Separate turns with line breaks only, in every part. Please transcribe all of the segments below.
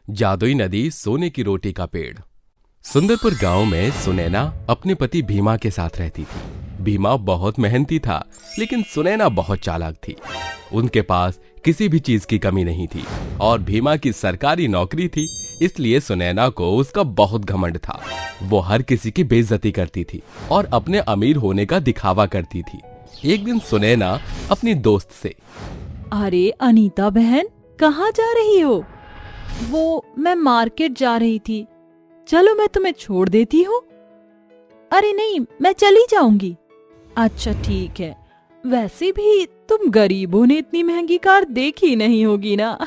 जादुई नदी, सोने की रोटी का पेड़। सुंदरपुर गांव में सुनैना अपने पति भीमा के साथ रहती थी। भीमा बहुत मेहनती था, लेकिन सुनैना बहुत चालाक थी। उनके पास किसी भी चीज की कमी नहीं थी और भीमा की सरकारी नौकरी थी, इसलिए सुनैना को उसका बहुत घमंड था। वो हर किसी की बेइज्जती करती थी और अपने अमीर होने का दिखावा करती थी। एक दिन सुनैना अपनी दोस्त से,
अरे अनीता बहन, कहाँ जा रही हो? वो मैं मार्केट जा रही थी, चलो मैं तुम्हें छोड़ देती हूँ। अरे नहीं, मैं चली जाऊंगी। अच्छा ठीक है, वैसे भी तुम गरीबों ने इतनी महंगी कार देखी नहीं होगी ना।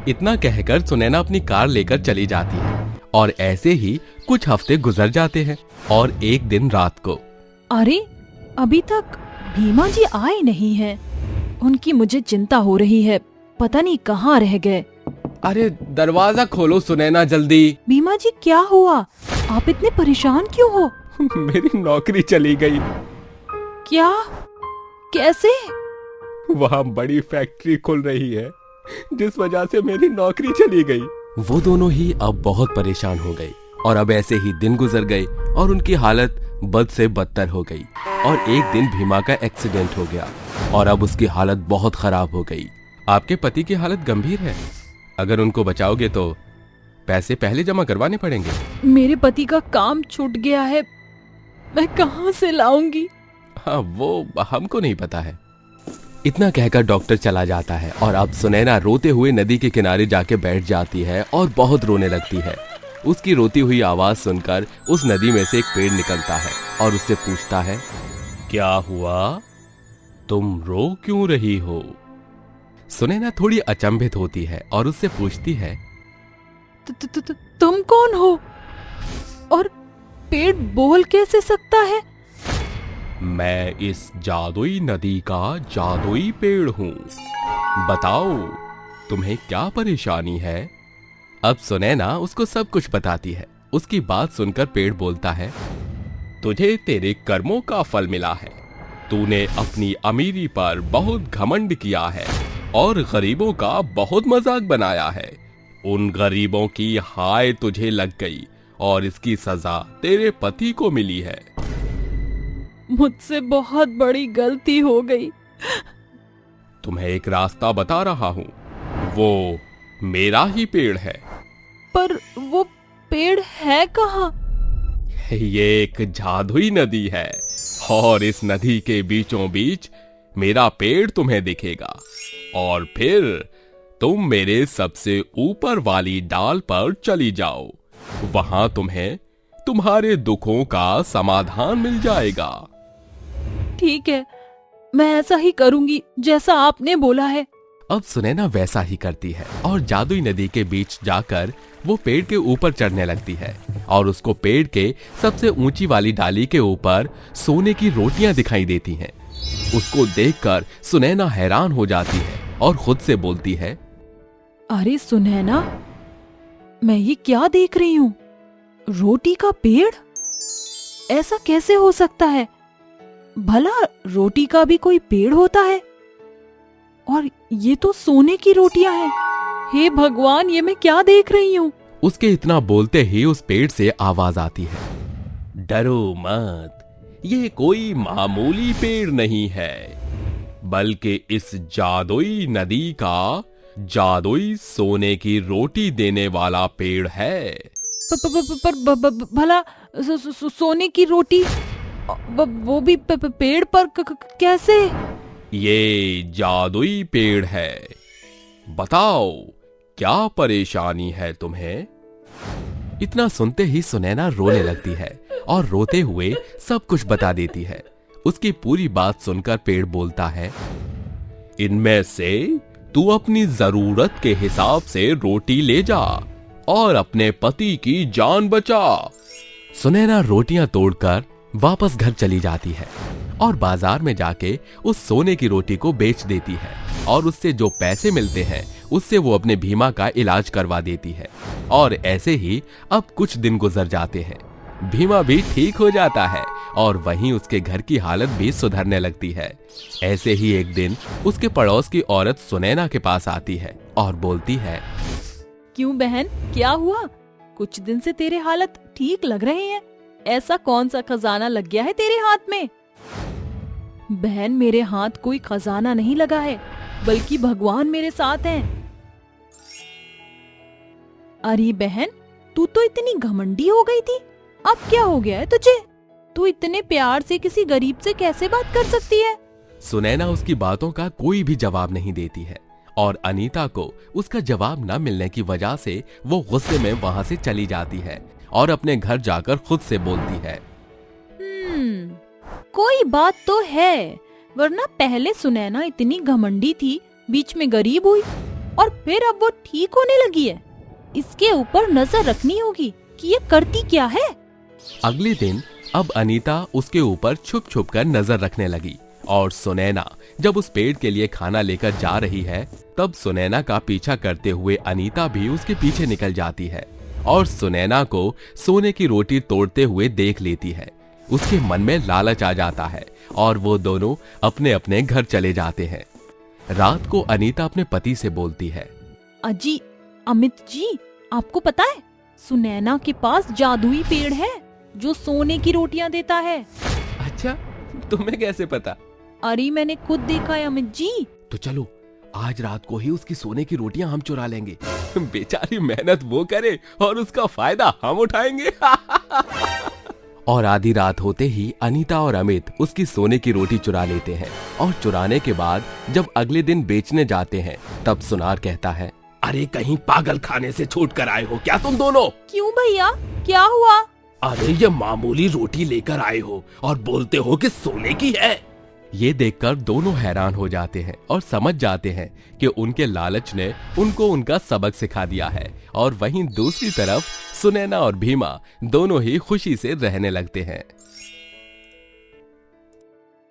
इतना कहकर सुनैना अपनी कार लेकर चली जाती है और ऐसे ही कुछ हफ्ते गुजर जाते हैं। और एक दिन रात को,
अरे अभी तक भीमा जी आए नहीं हैं। उनकी मुझे चिंता हो रही है, पता नहीं कहाँ रह गए।
अरे दरवाजा खोलो सुनैना, जल्दी।
भीमा जी क्या हुआ? आप इतने परेशान क्यों हो?
मेरी नौकरी चली गई।
क्या? कैसे?
वहाँ बड़ी फैक्ट्री खुल रही है, जिस वजह से मेरी नौकरी चली गई। वो दोनों ही अब बहुत परेशान हो गए और अब ऐसे ही दिन गुजर गए और उनकी हालत बद से बदतर हो गई। और एक दिन भीमा का एक्सीडेंट हो गया और अब उसकी हालत बहुत खराब हो गई। आपके पति की हालत गंभीर है, अगर उनको बचाओगे तो पैसे पहले जमा करवाने पड़ेंगे।
मेरे पति का काम छूट गया है, मैं कहाँ से लाऊंगी?
हाँ, वो हमको नहीं पता है। इतना कहकर डॉक्टर चला जाता है और अब सुनैना रोते हुए नदी के किनारे जाके बैठ जाती है और बहुत रोने लगती है। उसकी रोती हुई आवाज सुनकर उस नदी में से एक पेड़ निकलता है और उससे पूछता है, क्या हुआ? तुम रो क्यों रही हो? सुनैना थोड़ी अचंभित होती है और उससे पूछती है,
तुम कौन हो और पेड़ बोल कैसे सकता है?
मैं इस जादुई नदी का जादुई पेड़ हूँ, बताओ तुम्हें क्या परेशानी है? अब सुनैना उसको सब कुछ बताती है। उसकी बात सुनकर पेड़ बोलता है, तुझे तेरे कर्मों का फल मिला है। तूने अपनी अमीरी पर बहुत घमंड किया है और गरीबों का बहुत मजाक बनाया है। उन गरीबों की हाय तुझे लग गई और इसकी सजा तेरे पति को मिली है।
मुझसे बहुत बड़ी गलती हो गई।
तुम्हें एक रास्ता बता रहा हूँ, वो मेरा ही पेड़ है।
पर वो पेड़ है कहाँ?
ये एक जादुई नदी है और इस नदी के बीचों बीच मेरा पेड़ तुम्हें दिखेगा और फिर तुम मेरे सबसे ऊपर वाली डाल पर चली जाओ। वहां तुम्हें तुम्हारे दुखों का समाधान मिल जाएगा।
ठीक है, मैं ऐसा ही करूंगी जैसा आपने बोला है।
अब सुनैना वैसा ही करती है और जादुई नदी के बीच जाकर वो पेड़ के ऊपर चढ़ने लगती है और उसको पेड़ के सबसे ऊंची वाली डाली के ऊपर सोने की रोटियां दिखाई देती हैं। उसको देखकर सुनैना हैरान हो जाती है और खुद से बोलती है,
अरे सुनैना, मैं ये क्या देख रही हूँ? रोटी का पेड़? ऐसा कैसे हो सकता है? भला रोटी का भी कोई पेड़ होता है? और ये तो सोने की रोटियां हैं। हे भगवान, ये मैं क्या देख रही हूँ?
उसके इतना बोलते ही उस पेड़ से आवाज आती है, डरो मत, ये कोई मामूली पेड़ नहीं है, बल्कि इस जादुई नदी का जादुई सोने की रोटी देने वाला पेड़ है।
पर भला सोने की रोटी, वो भी पेड़ पर कैसे?
ये जादुई पेड़ है। बताओ क्या परेशानी है तुम्हें? इतना सुनते ही सुनैना रोने लगती है और रोते हुए सब कुछ बता देती है। उसकी पूरी बात सुनकर पेड़ बोलता है, इनमें से तू अपनी जरूरत के हिसाब से रोटी ले जा और अपने पति की जान बचा। सुनैना रोटियां तोड़कर वापस घर चली जाती है और बाजार में जाके उस सोने की रोटी को बेच देती है और उससे जो पैसे मिलते हैं उससे वो अपने भीमा का इलाज करवा देती है। और ऐसे ही अब कुछ दिन गुजर जाते हैं। भीमा भी ठीक हो जाता है और वहीं उसके घर की हालत भी सुधरने लगती है। ऐसे ही एक दिन उसके पड़ोस की औरत सुनैना के पास आती है और बोलती है,
क्यों बहन, क्या हुआ? कुछ दिन से तेरे हालत ठीक लग रहे हैं। ऐसा कौन सा खजाना लग गया है तेरे हाथ में? बहन, मेरे हाथ कोई खजाना नहीं लगा है, बल्कि भगवान मेरे साथ हैं। अरे बहन, तू तो इतनी घमंडी हो गई थी, अब क्या हो गया है तुझे? तू इतने प्यार से किसी गरीब से कैसे बात कर सकती है?
सुनैना उसकी बातों का कोई भी जवाब नहीं देती है और अनीता को उसका जवाब न मिलने की वजह से वो गुस्से में वहां से चली जाती है और अपने घर जाकर खुद से बोलती है,
कोई बात तो है, वरना पहले सुनैना इतनी घमंडी थी, बीच में गरीब हुई और फिर अब वो ठीक होने लगी है। इसके ऊपर नजर रखनी होगी कि ये करती क्या है।
अगले दिन अब अनीता उसके ऊपर छुप छुप कर नजर रखने लगी और सुनैना जब उस पेड़ के लिए खाना लेकर जा रही है, तब सुनैना का पीछा करते हुए अनीता भी उसके पीछे निकल जाती है और सुनैना को सोने की रोटी तोड़ते हुए देख लेती है। उसके मन में लालच आ जाता है और वो दोनों अपने अपने घर चले जाते हैं। रात को अनीता अपने पति से बोलती है,
अजी, अमित जी, आपको पता है सुनैना के पास जादुई पेड़ है जो सोने की रोटियां देता है।
अच्छा, तुम्हें कैसे पता?
अरे मैंने खुद देखा है अमित जी।
तो चलो आज रात को ही उसकी सोने की रोटियां हम चुरा लेंगे। बेचारी मेहनत वो करे और उसका फायदा हम उठाएंगे। और आधी रात होते ही अनीता और अमित उसकी सोने की रोटी चुरा लेते हैं और चुराने के बाद जब अगले दिन बेचने जाते हैं, तब सुनार कहता है, अरे कहीं पागल खाने से छूट कर आए हो क्या तुम दोनों?
क्यों भैया, क्या हुआ?
अरे ये मामूली रोटी लेकर आए हो और बोलते हो कि सोने की है। ये देखकर दोनों हैरान हो जाते हैं और समझ जाते हैं कि उनके लालच ने उनको उनका सबक सिखा दिया है। और वहीं दूसरी तरफ सुनैना और भीमा दोनों ही खुशी से रहने लगते हैं।